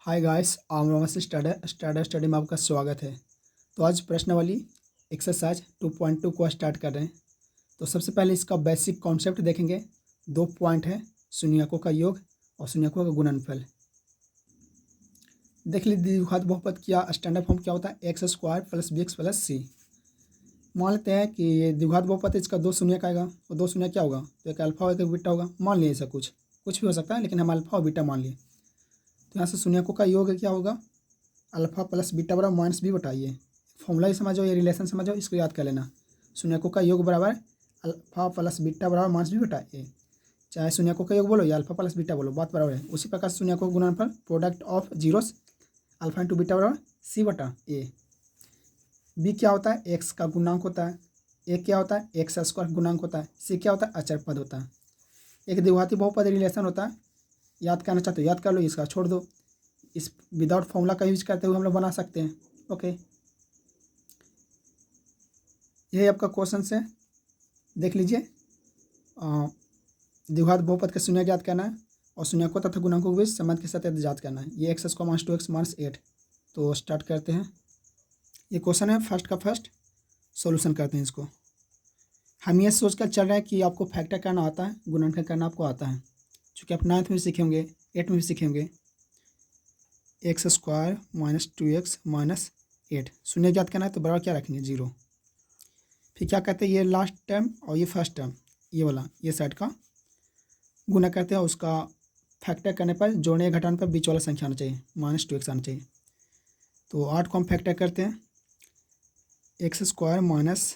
Hi guys, आम rhombus study में आपका स्वागत है। तो आज प्रश्नावली एक्सरसाइज 2.2 को स्टार्ट कर रहे हैं। तो सबसे पहले इसका बेसिक कॉन्सेप्ट देखेंगे। 2 पॉइंट है, शून्यकों का योग और शून्यकों का गुणनफल। देख लीजिए द्विघात बहुपद क्या स्टैंडर्ड फॉर्म क्या होता है, x square plus b x plus c. मान लेते हैं कि ये द्विघात बहुपद है, इसका 2 शून्य का आएगा और 2 शून्य क्या होगा, तो एक अल्फा होगा एक बीटा होगा। मान लिए ऐसा कुछ भी हो सकता है, लेकिन हम अल्फा और बीटा मान लिए। तो यहाँ से शून्यकों का योग क्या होगा, अल्फा प्लस बीटा बराबर माइनस बी बटा। ये फॉर्मूला ही समझो, ये रिलेशन समझो, इसको याद कर लेना। शून्यकों का योग बराबर अल्फा प्लस बीटा बराबर माइनस बी बटा ए। चाहे शून्यकों का योग बोलो या अल्फा प्लस बीटा बोलो, बात बराबर है। उसी प्रकार शून्यकों का गुणनफल product of zeros alpha into beta बराबर सी बटा ए। बी क्या होता है, एक्स का गुणांक होता है। ए क्या होता है, एक्स स्क्वायर गुणांक होता है। सी क्या होता है, अचर पद होता है। एक द्विघाती बहुपद रिलेशन होता है, याद करना चाहते हो याद कर लो, इसका छोड़ दो। इस विदाउट फॉर्मूला का यूज करते हुए हम लोग बना सकते हैं। ओके, यही आपका क्वेश्चन है, देख लीजिए। द्विघात बहुपद का शून्य ज्ञात करना है और शून्यकों तथा गुणांकों के बीच संबंध के साथ ज्ञात करना है। ये x square minus 2x minus 8। तो स्टार्ट करते हैं। ये क्वेश्चन है, फर्स्ट का फर्स्ट सॉल्यूशन करते हैं इसको। हम ये सोच कर चल रहे हैं कि आपको फैक्टर करना आता है, गुणनखंड करना आपको आता है। चूँकि आप 9th में भी सीखे होंगे, 8th में भी सीखे होंगे। X square minus 2x minus 8 शून्य ज्ञात करना है, तो बराबर क्या रखेंगे, 0। फिर क्या कहते हैं, ये लास्ट टर्म और ये फर्स्ट टर्म, ये वाला ये साइड का गुना करते हैं। उसका फैक्टर करने पर, जोड़ने या घटाने पर बीच वाला संख्या आना चाहिए, माइनस 2x आना चाहिए। तो 8 को हम फैक्टर करते हैं, x square minus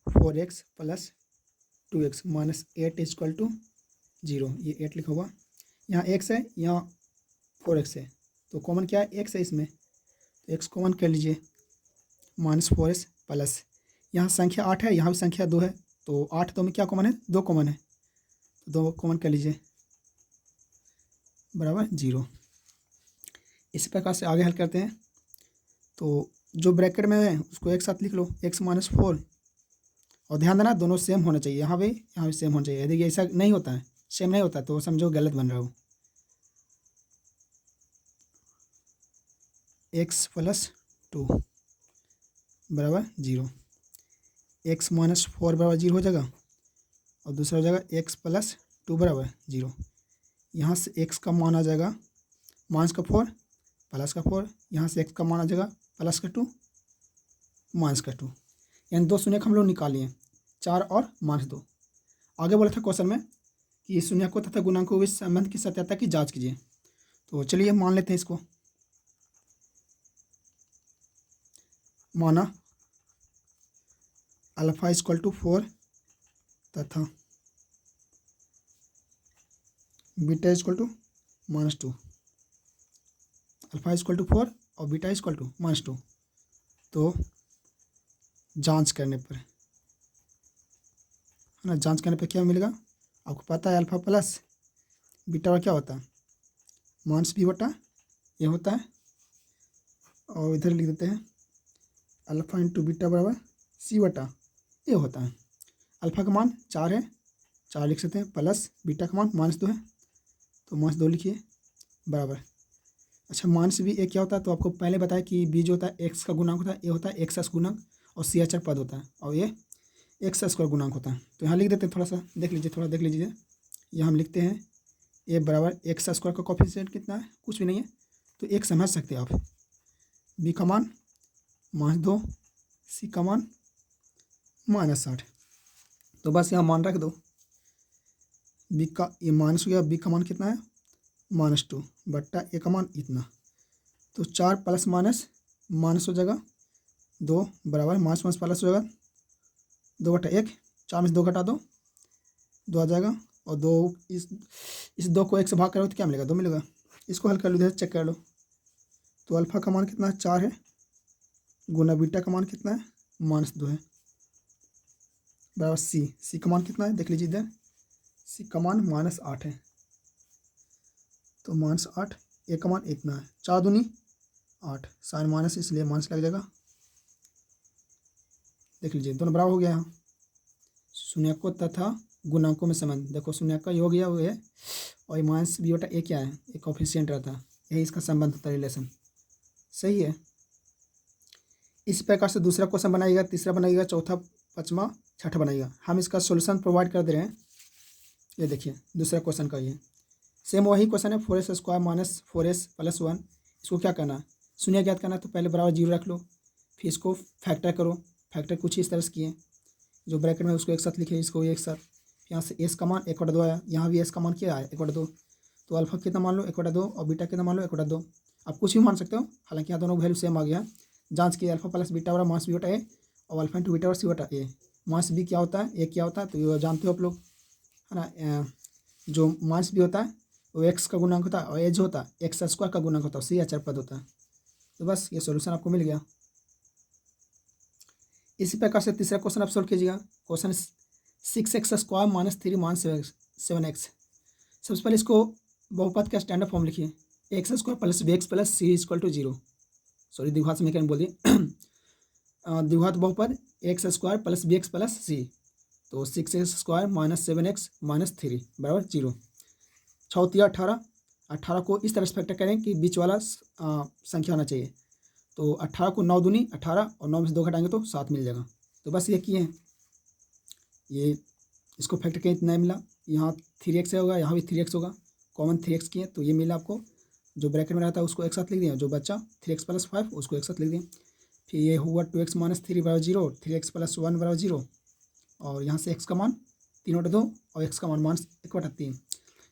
4x plus 2x minus 8 equal to 0। ये 8 लिखा हुआ, यहाँ x है, यहाँ 4x है, तो कॉमन क्या है, x है इसमें, तो x कॉमन कर लीजिए। माइनस 4x प्लस, यहाँ संख्या 8 है, यहाँ भी संख्या 2 है, तो 8 2 में क्या कॉमन है, 2 कॉमन है, तो 2 कॉमन कर लीजिए बराबर 0। इसी प्रकार से आगे हल करते हैं। तो जो ब्रैकेट में है उसको एक साथ लिख लो, x माइनस 4, और ध्यान देना दोनों सेम होना चाहिए, यहाँ भी सेम होना चाहिए। यदि ऐसा नहीं होता है, सेम नहीं होता, तो समझो गलत बन रहा हो। x प्लस 2 बराबर 0, x माइनस 4 बराबर 0 हो जाएगा, और दूसरा हो जाएगा x प्लस 2 बराबर 0। यहाँ से x का मान आ जाएगा माइनस का 4 प्लस का 4, यहाँ से x का मान आ जाएगा प्लस का 2 माइनस का 2। यानी 2 शून्य हम लोग निकाल लिए, 4 और माइनस 2। आगे बोला था क्वेश्चन में कि शून्यकों तथा गुणांकों के संबंध की सत्यता की जांच कीजिए। तो चलिए मान लेते हैं इसको। माना अल्फा इक्वल टू 4 तथा beta equal to minus 2। Alpha equal to 4 और बीटा इक्वल टू माइनस 2। तो जांच करने पर, है ना, जांच करने पर क्या मिलेगा, आपको पता है अल्फा प्लस बीटा क्या होता है, माइनस बी बटा ये होता है। और इधर लिख देते हैं अल्फा इंटू बीटा बराबर सी बटा ये होता है। अल्फा का मान 4 है, 4 लिख सकते हैं, प्लस बीटा का मान माइनस 2 है, तो माइनस 2 लिखिए बराबर। अच्छा, माइनस बी ए क्या होता है, तो आपको पहले बताया कि बी जो होता है एक्स का गुणांक होता है, ए होता है एक्स एस गुणांक, और सी अचर पद होता है, और ये एक्स स्क्वायर गुणांक होता है। तो यहाँ लिख देते हैं, थोड़ा सा देख लीजिए, थोड़ा देख लीजिए। यहाँ हम लिखते हैं ए बराबर एक्स स्क्वायर का कोफिशिएंट कितना है, कुछ भी नहीं है, तो एक समझ सकते हैं आप। बी का मान माइनस 2, सी का मान माइनस 8, तो बस यहाँ मान रख दो। बी का ये माइनस हो गया, बी का मान कितना है, माइनस 2 बट्टा ए का मान इतना, तो 4 प्लस माइनस माइनस हो जाएगा 2 बराबर माइनस माइनस प्लस हो जाएगा 2 बटा 1, 4 में से 2 घटा दो, 2 आ जाएगा, और 2 इस 2 को 1 से भाग करोगे तो क्या मिलेगा, 2 मिलेगा। इसको हल कर लो, इधर चेक कर लो। तो अल्फा का मान कितना है, 4 है, गुना बीटा का मान कितना है, माइनस 2 है, बराबर सी का मान कितना है, देख लीजिए इधर, सी का मान माइनस 8 है, तो माइनस 8, ए का मान इतना है, 4 दूनी 8, साइन माइनस इसलिए माइनस लग जाएगा। देख लीजिए दोनों बराबर हो गया। यहाँ शून्यकों तथा गुणांकों में संबंध, देखो शून्य का योग या वो है, और माइनस बी बटा ए क्या है, एक कोफिशिएंट रहता है, यही इसका संबंध होता है, रिलेशन। सही है। इस प्रकार से दूसरा क्वेश्चन बनाइएगा, तीसरा बनाइएगा, चौथा, पाँचवा, छठा बनाइएगा। हम इसका सॉल्यूशन प्रोवाइड कर दे रहे हैं। ये देखिए दूसरा क्वेश्चन का ये सेम वही क्वेश्चन है, 4s square minus 4s plus 1। इसको क्या करना है, शून्य ज्ञात करना है, तो पहले बराबर 0 रख लो, फिर इसको फैक्टर करो। फैक्टर कुछ इस तरह से किए, जो ब्रैकेट में उसको एक साथ लिखे, इसको एक साथ। यहाँ से एस का मान 1/2 आया, यहाँ भी एस का मान क्या आया 1/2। तो अल्फा कितना मान लो 1/2 और बीटा कितना मान लो 1/2। आप कुछ भी मान सकते हो, हालांकि यहाँ दोनों वैल्यू सेम आ गया। जांच की अल्फा प्लस बीटा बराबर मास बी बटा ए और अल्फा इंटू बीटा बराबर सी बटा ए। मास बी क्या होता है, ए क्या होता है, तो ये जानते हो आप लोग, है ना। जो मास बी होता है वो एक्स का गुणांक होता है और ए जो होता है एक्स स्क्वायर का गुणांक होता है, सी अचर पद होता है। तो बस ये सॉल्यूशन आपको मिल गया। इसी प्रकार से तीसरा क्वेश्चन आप सोल्व कीजिएगा। Question 6x square minus 3 minus 7x। सबसे पहले इसको बहुपद का स्टैंडर्ड फॉर्म लिखिए, x square plus b x plus c equal to 0। Sorry द्विघात समीकरण बोल दिए। द्विघात बहुपद x square plus b x plus c, तो 6x square minus 7x minus 3 बराबर 0। 6 18, 18 को इस तरह से फैक्टर करें कि बीच वाला संख्या होना चाहिए। तो 18 को 9 दूनी 18 और 9 में से 2 घटाएंगे तो 7 मिल जाएगा। तो बस ये किए हैं, ये इसको फैक्टर करें इतना मिला। यहाँ 3x होगा, यहाँ भी 3x होगा, कॉमन 3x किए तो ये मिला आपको। जो ब्रैकेट में रहता है उसको एक साथ लिख दिया, जो बच्चा 3x प्लस 5 उसको एक साथ लिख दिया। फिर ये हुआ 2x माइनस 3 बराबर 0, 3x प्लस 1 बराबर 0, और यहाँ से x का मान 3/2 और x का मान माइनस 1/3।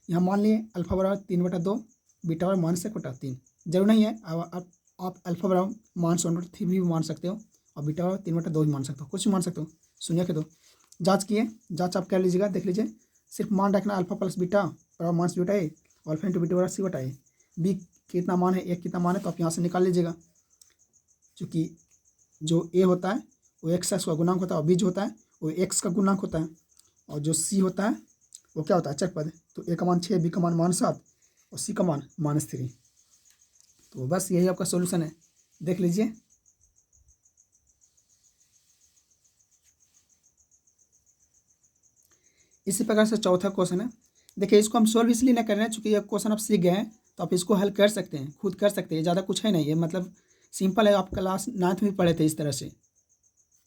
यहाँ मान लिए अल्फा बराबर 3/2, बीटा बराबर माइनस 1/3। जरूर नहीं है, आप अल्फा बराबर माइनस 1/3 भी मान सकते हो और बीटा बराबर 3/2 भी मान सकते हो, कुछ भी मान सकते हो। शून्य के दो जाँच किए, जाँच आप कर लीजिएगा, देख लीजिए। सिर्फ मान रखना अल्फा प्लस बीटा बराबर माइनस बीटा ए और अल्फा इंटू बीटा बराबर सी बटा ए। बी कितना मान है, एक कितना मान है, तो आप यहाँ से निकाल लीजिएगा। क्योंकि जो ए होता है वो एक्स का गुणांक होता है और बी जो होता है वो एक्स का गुणांक होता है, और जो सी होता है वो क्या होता है, अचर पद। तो ए का मान 6, बी का मान -7 और सी का मान -3। तो बस यही आपका सॉल्यूशन है, देख लीजिए। इसी प्रकार से चौथा क्वेश्चन है। देखिए इसको हम सोल्व इसलिए नहीं कर रहे हैं चूँकि ये क्वेश्चन आप सीख गए हैं, तो आप इसको हल कर सकते हैं, खुद कर सकते हैं। ज़्यादा कुछ है नहीं, ये मतलब सिंपल है। आप क्लास 9th में पढ़े थे इस तरह से,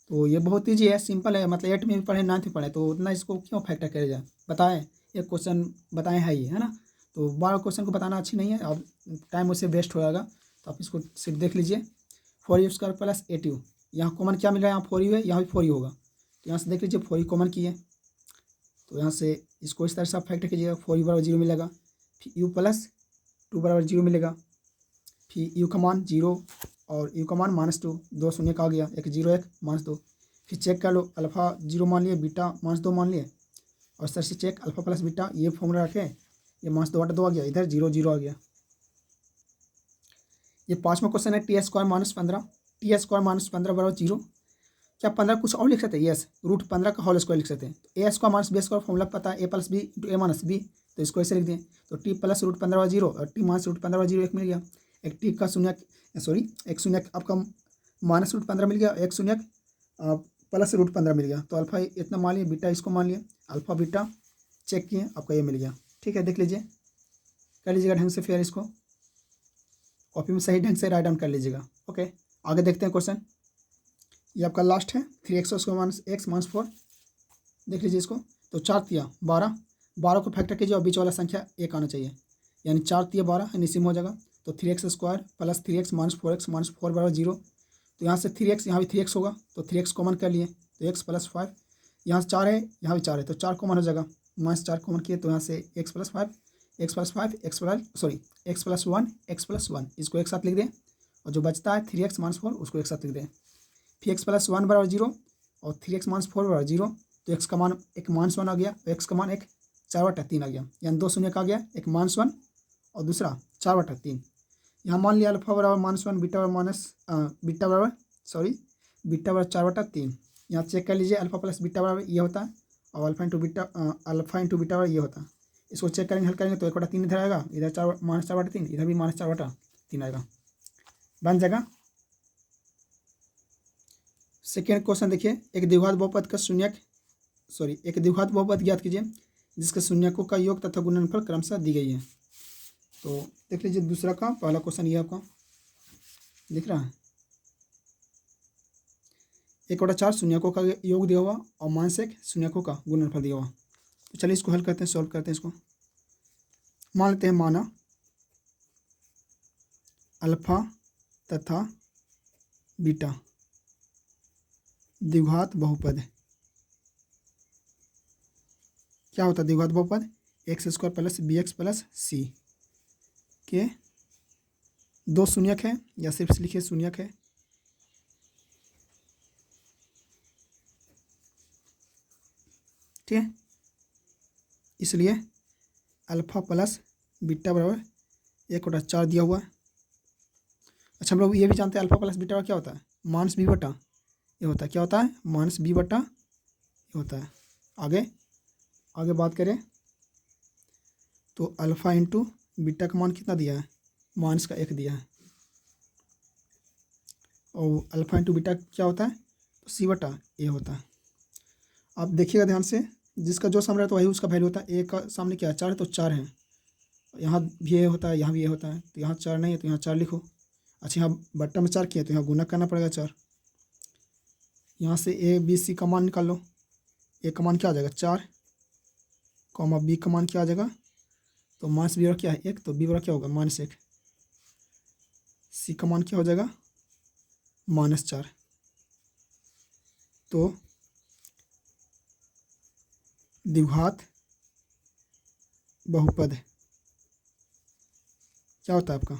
तो ये बहुत ईजी है, सिंपल है। मतलब 8 में भी पढ़े, 9th में पढ़े, तो उतना इसको क्यों फैक्टर करे जाए, बताएं। एक क्वेश्चन बताएं है ये, है ना। तो बार क्वेश्चन को बताना अच्छी नहीं है और टाइम उससे वेस्ट हो जाएगा। तो आप इसको सिर्फ देख लीजिए। 4u स्क्वायर प्लस 8u, यहाँ कॉमन क्या मिल रहा है, यहाँ 4u है, यहाँ भी 4u होगा। तो यहाँ से देख लीजिए 4u कॉमन की है, तो यहाँ से इसको इस तरह से आप फैक्टर कीजिएगा। 4u बराबर 0 मिलेगा, फिर u प्लस 2 बराबर 0 मिलेगा, फिर u का मान 0 और u का मान -2, 2 शून्य का आ गया, एक 0 1 -2। फिर चेक कर लो, अल्फ़ा 0 मान लिए, बीटा -2 मान लिए, और इस तरह से चेक अल्फ़ा प्लस बीटा, ये फॉर्मूला रखे, ये -2/2 आ गया, इधर 0 0 आ गया। ये पाँचवा क्वेश्चन है, टी स्क्वायर -15 बराबर 0। क्या 15 कुछ और लिख सकते हैं, यस, √15 का होल स्क्वायर लिख सकते हैं। A square minus b square formula पता है, a plus b into a minus b, तो इसको ऐसे लिख दें। तो टी प्लस √15 बराबर 0 और टी माइनस √15 बराबर 0 एक मिल गया। एक टी का शून्य, सॉरी एक शून्य आपका माइनस √15 मिल गया, एक शून्य प्लस √15 मिल गया। तो अल्फा इतना मान लिया, बीटा इसको मान लिया, अल्फा बीटा चेक किए, आपका ये मिल गया। ठीक है, देख लीजिए, कर लीजिएगा ढंग से, फिर इसको कॉपी में सही ढंग से राइट डाउन कर लीजिएगा। ओके, आगे देखते हैं क्वेश्चन। ये आपका लास्ट है, 3x square minus x minus 4। देख लीजिए इसको। तो 4 तिया 12, 12 को फैक्टर कीजिए और बीच वाला संख्या 1 आना चाहिए, यानी 4 तिया 12 निसिम हो जाएगा। तो 3x square plus 3x minus 4x minus 4 बराबर 0। तो यहाँ से 3x, यहाँ भी 3x होगा, तो 3x कॉमन कर लिए, तो x प्लस 5, यहाँ से 4 है, यहाँ भी 4 है, तो 4 कॉमन हो जाएगा, -4 कॉमन किए, तो यहाँ से x plus 5 x plus 1 x plus 1 इसको एक साथ लिख दें, और जो बचता है 3x माइनस 4 उसको एक साथ लिख दें। फिर x प्लस 1 बराबर 0 और 3x माइनस 4 बराबर 0। तो x का मान एक -1 आ गया, और x का मान एक 4/3 आ गया, यानी 2 शून्य का आ गया, एक -1 और दूसरा 4/3। यहाँ मान लिया अल्फा बराबर -1, बीटा बराबर 4/3। यहाँ चेक कर लीजिए, अल्फा प्लस बीटा बराबर ये होता है, और अल्फा इंटू बीटा बराबर ये होता है। इसको चेक करेंगे, हल करेंगे, तो 1/3 इधर आएगा, इधर -4/3, इधर भी -4/3 आएगा, बन जाएगा। सेकेंड क्वेश्चन देखिए, एक द्विघात बहुपद ज्ञात कीजिए जिसके शून्यकों का योग तथा गुणनफल क्रमशः दी गई है। तो देख लीजिए दूसरा का पहला क्वेश्चन ये आपका दिख रहा है, 1/4 शून्यकों का योग दिया हुआ और -1 शून्यकों का गुणनफल दिया हुआ। तो चलिए इसको हल करते हैं, सॉल्व करते हैं इसको। मान लेते हैं माना अल्फा तथा बीटा द्विघात बहुपद। क्या होता है द्विघात बहुपद? x² plus bx plus c के दो शून्यक है या सिर्फ लिखिए शून्यक है। ठीक है, इसलिए अल्फा प्लस बीटा बराबर 1/4 दिया हुआ है। अच्छा, हम लोग ये भी जानते हैं अल्फा प्लस बीटा का क्या होता है? माइनस बी बटा ये होता है। क्या होता है? माइनस बी बटा ये होता है। आगे बात करें तो अल्फा इंटू बीटा का मान कितना दिया है? -1 दिया है। और अल्फा इंटू बीटा क्या होता है? तो सी बटा ए होता है। आप देखिएगा ध्यान से, जिसका जो सामने रहता है वही उसका वैल्यू होता है। ए का सामने क्या है? 4 है तो 4 है। यहाँ भी ये होता है, यहाँ भी ये होता है, तो यहाँ 4 नहीं है तो यहाँ 4 लिखो। अच्छा, यहाँ बट्टा में 4 किया तो यहाँ गुना करना पड़ेगा 4। यहाँ से ए बी सी का मान निकाल लो। ए का मान क्या आ जाएगा? 4, कॉमा बी का मान क्या आ जाएगा? तो माइनस बी बराबर क्या है? 1, तो बी बराबर क्या होगा? -1। सी का मान क्या हो जाएगा? -4। तो द्विघात बहुपद क्या होता है आपका?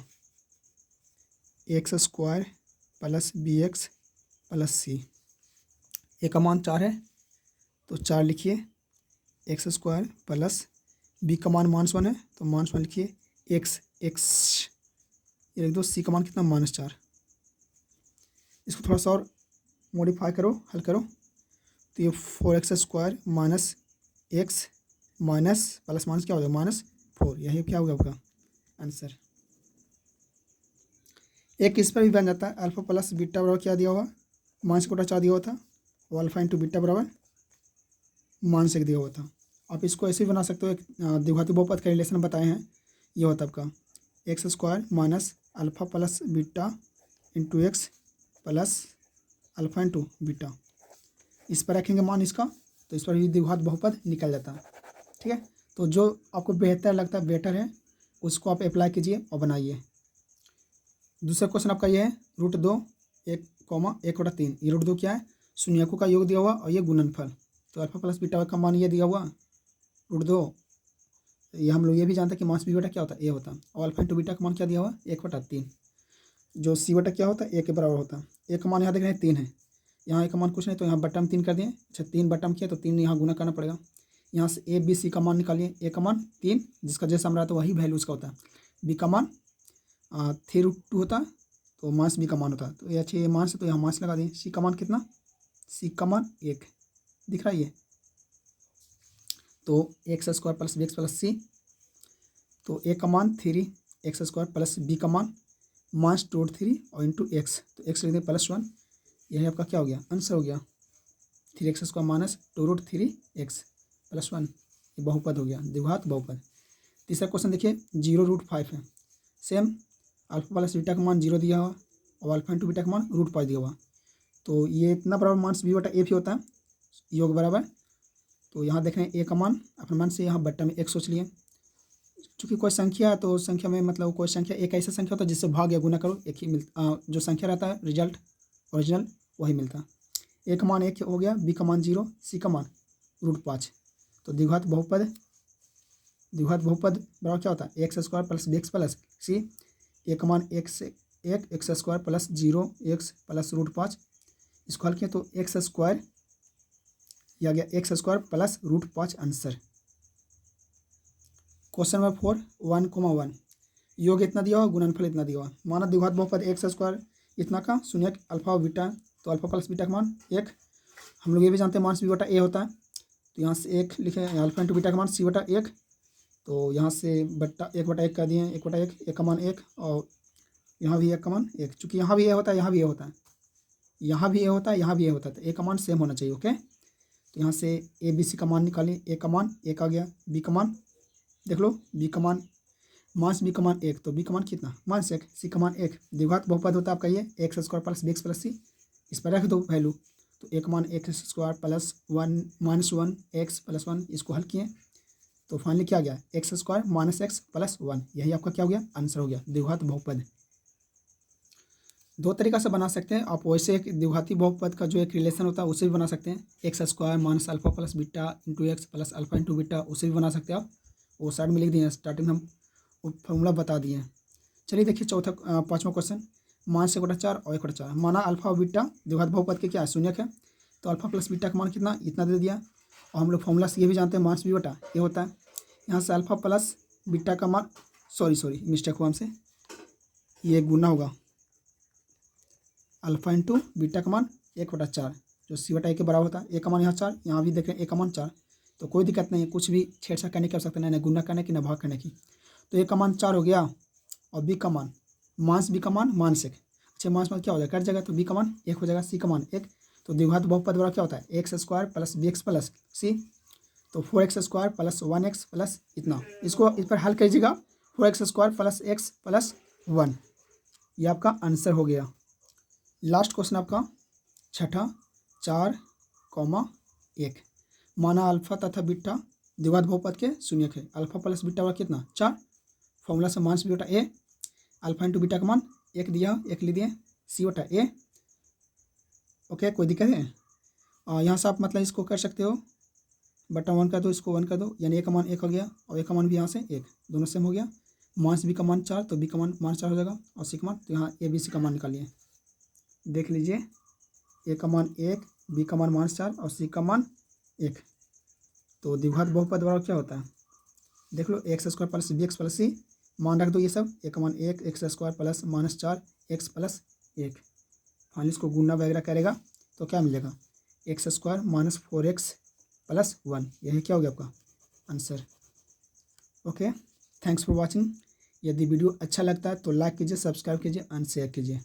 x² plus bx plus c। ए का मान 4 है तो 4 लिखिए, x² प्लस बी का मान -1 है तो -1 लिखिए, x ये लिख दो। सी का मान कितना? -4। इसको थोड़ा सा और मॉडिफाई करो, हल करो, तो ये 4x² minus x minus plus minus क्या हो जाएगा? -4। यही क्या होगा आपका आंसर। एक इस पर भी बन जाता है, अल्फा प्लस बीटा बराबर क्या दिया हुआ? -1/4 दिया हुआ था, और अल्फा इंटू बीटा बराबर -1 दिया हुआ था। आप इसको ऐसे भी बना सकते हो, एक द्विघाती बहुपद का रिलेशन बताए हैं। ये होता है आपका x² minus alpha plus beta into x plus alpha into beta. इस पर रखेंगे मान इसका, तो इस पर भी द्विघात बहुपद निकल जाता है। ठीक है, तो जो आपको बेहतर लगता है, बेटर है, उसको आप अप्लाई कीजिए और बनाइए। दूसरा क्वेश्चन आपका ये है √2 1,3। ये √2 क्या है? शून्यकों का योग दिया हुआ और ये गुणनफल। तो अल्फा प्लस बीटा का मान ये दिया हुआ √2। ये हम लोग ये भी जानते हैं कि मास बी बटा क्या होता है? ए होता है। और अल्फा इंटू बीटा का मान क्या दिया हुआ? 1/3। जो सी बटा क्या होता है? ए के बराबर होता है। ए का मान यहाँ देख रहे हैं 3 है, यहाँ ए का मान कुछ नहीं तो यहाँ बट्टा में 3 कर दिए। अच्छा, 3 बट्टा में किया तो 3 यहाँ गुना करना पड़ेगा। यहाँ से ए बी सी का मान निकालिए। ए का मान 3, जिसका जैसा हम रहा तो वही वैल्यू उसका होता है। बी का मान 3√2 होता है, तो मास बी का मान होता है। तो ये अच्छे ये मास है तो यहाँ मास लगा दें। सी का मान कितना? सी का मान 1 दिख रहा है ये, तो x² plus bx plus c। तो ए का मान 3, x² प्लस बी का मान -2√3 और इंटू एक्स, तो एक्स लिख दें +1। यही आपका क्या हो गया? आंसर हो गया 3x² माइनस 2√3x +1। ये बहुपद हो गया, द्विघात बहुपद। तीसरा क्वेश्चन देखिए 0√5 है। सेम अल्फा प्लस बीटा का मान 0 दिया हुआ और अल्फा इंटू बीटा का मान √5 दिया हुआ। तो ये इतना बराबर माइनस बी बटा ए भी होता है, योग बराबर। तो यहाँ देख रहे हैं ए का मान अपने मान से यहाँ बट्टा में 1 सोच लिए। चूँकि कोई संख्या है तो संख्या में मतलब कोई संख्या एक ऐसा संख्या होता है जिससे भाग या गुना करो एक ही मिलता, जो संख्या रहता है रिजल्ट ओरिजिनल वही मिलता है। ए का मान 1 हो गया, बी का मान 0, सी का मान √5। तो द्विघात बहुपद बराबर क्या होता है? x² plus bx plus c। ए का मान 1 से 1 x² प्लस 0x प्लस √5। इसको हल किया तो x² यह आ गया x² plus √5 answer. Question number 4 1,1 योग इतना दिया हुआ, गुणनफल इतना दिया हुआ। माना द्विघात बहुपद x² इतना का शून्यक अल्फा और बीटा, तो अल्फा प्लस बीटा का मान 1। हम लोग ये भी जानते हैं माइनस बी बटा ए होता है, तो यहाँ से 1 लिखे, अल्फा इंटू बीटा का मान c बटा 1। तो यहाँ से बट्टा 1/1 कर दिए, 1/1, ए का मान 1 और यहाँ भी 1 का मान 1। चूँकि यहाँ भी ए होता है, यहाँ भी ए होता है, यहाँ भी ए होता है, यहाँ भी ए होता है, तो ए का मान सेम होना चाहिए। ओके, तो यहाँ से ए बी सी का मान निकालें। ए का मान 1 आ गया, बी का मान देख लो, बी का मान माइनस बी का मान 1, तो बी का मान कितना माइनस 1, सी का मान 1। द्विघात बहुपद होता है आपका ये x square plus b x plus c, इस पर रख दो वैल्यू, तो एक मान x square plus 1 minus 1 x plus 1, इसको हल किए तो फाइनली क्या आ गया x square minus x plus 1, यही आपका क्या हो गया आंसर हो गया द्विघात बहुपद। दो तरीका से बना सकते हैं आप, वैसे एक द्विघाती बहुपद का जो एक रिलेशन होता है उसे भी बना सकते हैं, x square minus alpha plus beta into x plus alpha into beta, उसे भी बना सकते हैं आप, वो साइड में लिख दिए हैं, स्टार्टिंग में हम फॉर्मूला बता दिए हैं। चलिए देखिए चौथा पाँचवा क्वेश्चन, माइनस 1/4 और 1/4, माना अल्फा और बीटा द्विघात बहुपद के क्या है शून्यक है, तो अल्फा प्लस बीटा का मान कितना इतना दे दिया, और हम लोग फॉर्मूला से ये भी जानते हैं माइनस बी बटा ये होता है, यहाँ से अल्फा प्लस बीटा का मान सॉरी मिस्टेक हुआ हमसे, ये गुना होगा अल्फा इंटू बीटा का मान 1/4 जो सी बटा ए के बराबर होता है, ए का मान यहाँ 4, यहाँ भी देख रहे हैं ए का मान 4, तो कोई दिक्कत नहीं है, कुछ भी छेड़छाड़ करने की आवश्यकता नहीं है, गुना करने की ना भाग करने की, तो ए का मान 4 हो गया और बी का मान माइनस बी का मान माइनस 1, अच्छा माइनस क्या हो जाएगा कट जाएगा, तो बी का मान 1 हो जाएगा, सी का मान 1, तो द्विघात बहुपद बड़ा क्या होता है x square plus b x plus c, तो 4x square plus 1x plus इतना, इसको इस पर हल कीजिएगा 4x square plus x plus 1, ये आपका आंसर हो गया। लास्ट क्वेश्चन आपका छठा 4,1, माना अल्फा तथा बीटा द्विघात बहुपद के शून्यक है, अल्फा प्लस बीटा वाला कितना 4, फॉर्मूला से माइनस बी बटा ए, अल्फा इंटू बीटा का मान 1 दिया 1 ले दिए, सी बटा ए, ओके कोई दिक्कत है, यहाँ से आप मतलब इसको कर सकते हो बटा 1 कर दो, इसको 1 कर दो, यानी ए का मान 1 हो गया और ए का मान भी यहाँ से 1, दोनों सेम हो गया, माइनस बी का मान 4 तो बी का मान माइनस 4 हो जाएगा, और सी का मान तो यहाँ ए बी सी का मान निकालिए, देख लीजिए ए का मान 1, बी का मान -4 और सी का मान 1, तो द्विघात बहुपद बराबर क्या होता है देख लो x square plus b x plus c, मान रख दो ये सब, ए का मान 1 x square plus -4 x plus 1, finally इसको गुना वगैरह करेगा तो क्या मिलेगा x square minus 4x plus 1, यही क्या हो गया आपका answer. Okay thanks for watching, यदि वीडियो अच्छा लगता है तो लाइक कीजिए, सब्सक्राइब कीजिए एंड शेयर कीजिए।